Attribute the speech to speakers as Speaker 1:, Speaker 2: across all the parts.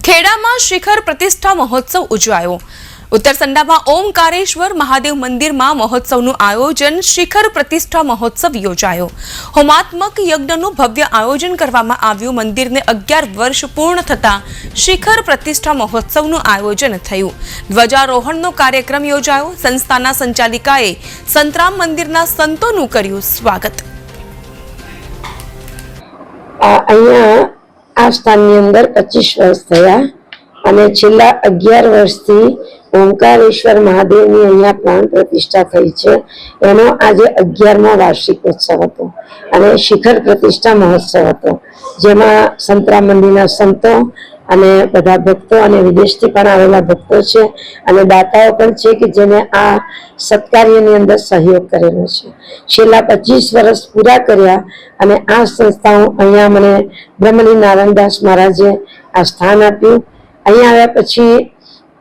Speaker 1: ખેડામાં શિખર પ્રતિષ્ઠા મહોત્સવ ઉજવાયો। ઉત્તર સંડામાં ઓમકારેશ્વર મહાદેવ મંદિરમાં મહોત્સવનું આયોજન શિખર પ્રતિષ્ઠા મહોત્સવ યોજાયો। હોમાત્મક યજ્ઞનું ભવ્ય આયોજન કરવામાં આવ્યું। મંદિરને 11 વર્ષ પૂર્ણ થતા શિખર પ્રતિષ્ઠા મહોત્સવનું આયોજન થયું। ધ્વજારોહણનો કાર્યક્રમ યોજાયો। સંસ્થાના સંચાલિકાએ સંતરામ મંદિરના સંતોનું કર્યું સ્વાગત।
Speaker 2: आ स्थान अंदर 25 वर्ष थया अने छेल्ला 11 वर्षथी ओमकारेश्वर महादेव नी अहींया प्राण प्रतिष्ठा थई छे। एनो आजे 11मो वार्षिकोत्सव हतो अने शिखर प्रतिष्ठा महोत्सव हतो, जेमां संतराम मंदिरना संतो अने बधा भक्तो अने विदेशथी पण आवेला भक्तो छे अने दाताओ पण छे के जेने आ सत्कार्यनी अंदर सहयोग करेलो छे। छेल्ला 25 वर्ष पूरा कर्या अने आ संस्थाओ अहींया मने ब्रह्मली नारायणदास महाराजे आ स्थान आप्युं। अहींया आव्या पछी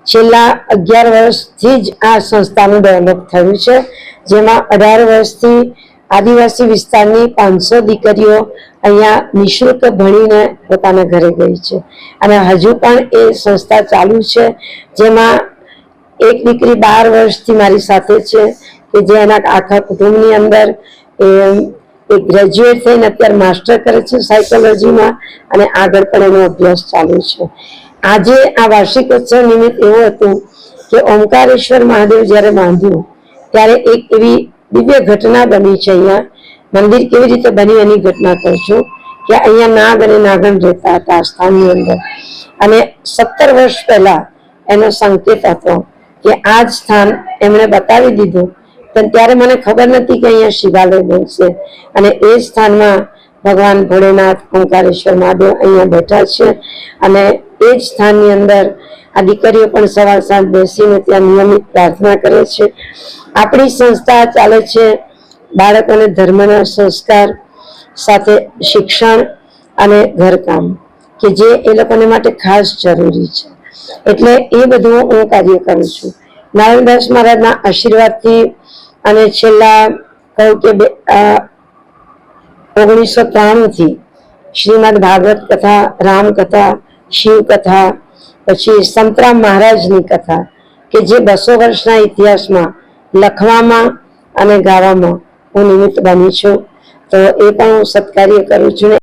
Speaker 2: छेल्ला 11 वर्षथी ज आ संस्थानुं डेवलप थयुं छे, जेमां 18 वर्षथी आदिवासी विस्तारनी 500 दीकरीओ अहींया निःशुल्क भणीने पोताना घरे गई छे अने हजू पण ए संस्था चालू छे, जेमां एक दीकरी 12 वर्षथी मारी साथे छे के जे एना आखा कुटुंबनी अंदर एक ग्रेज्युएट थईने अत्यारे मास्टर करे छे साइकोलॉजीमां अने आगळ पण एनो अभ्यास चालू छे। आजे आ वार्षिकोत्सव निमित्त एवुं हतुं के ओमकारेश्वर महादेव ज्यारे बांध्युं त्यारे एक एवी दिव्य घटना बनी छे। अहींया मंदिर केवी रीते बनी एनी घटना कहूं छुं के अहींया नाग अने नागण रहता हता आ स्थाननी अंदर अने 17 वर्ष पहेला एनो संकेत हतो के आ स्थान एमणे बतावी दीधुं, पण त्यारे मने खबर नथी के अहींया शिवालय बनशे अने ए स्थानमां भगवान भोलेनाथ ओंकारेश्वर महादेव अहींया बैठा छे अने ए ज स्थाननी अंदर आ दीकरीओ पण सवार सांज बेसीने त्यां नियमित प्रार्थना करे छे। आपणी संस्था चाले छे बाळकोने धर्मना संस्कार साथे शिक्षण अने घरकाम के जे ए लोकोने माटे खास जरूरी छे, एटले ए बधुं हुं कार्य करूं छुं। नारायणदास महाराजना आशीर्वादथी अने छेल्ला कहूं के 1993 थी श्रीमद भागवत कथा, राम कथा, शिव कथा, पछी संतराम महाराजनी कथा के जे 200 वर्षना इतिहासमां लखवामां अने गावामां હું નિમિત્ત બની છું, તો એ પણ હું સત્કાર્ય કરું છું ને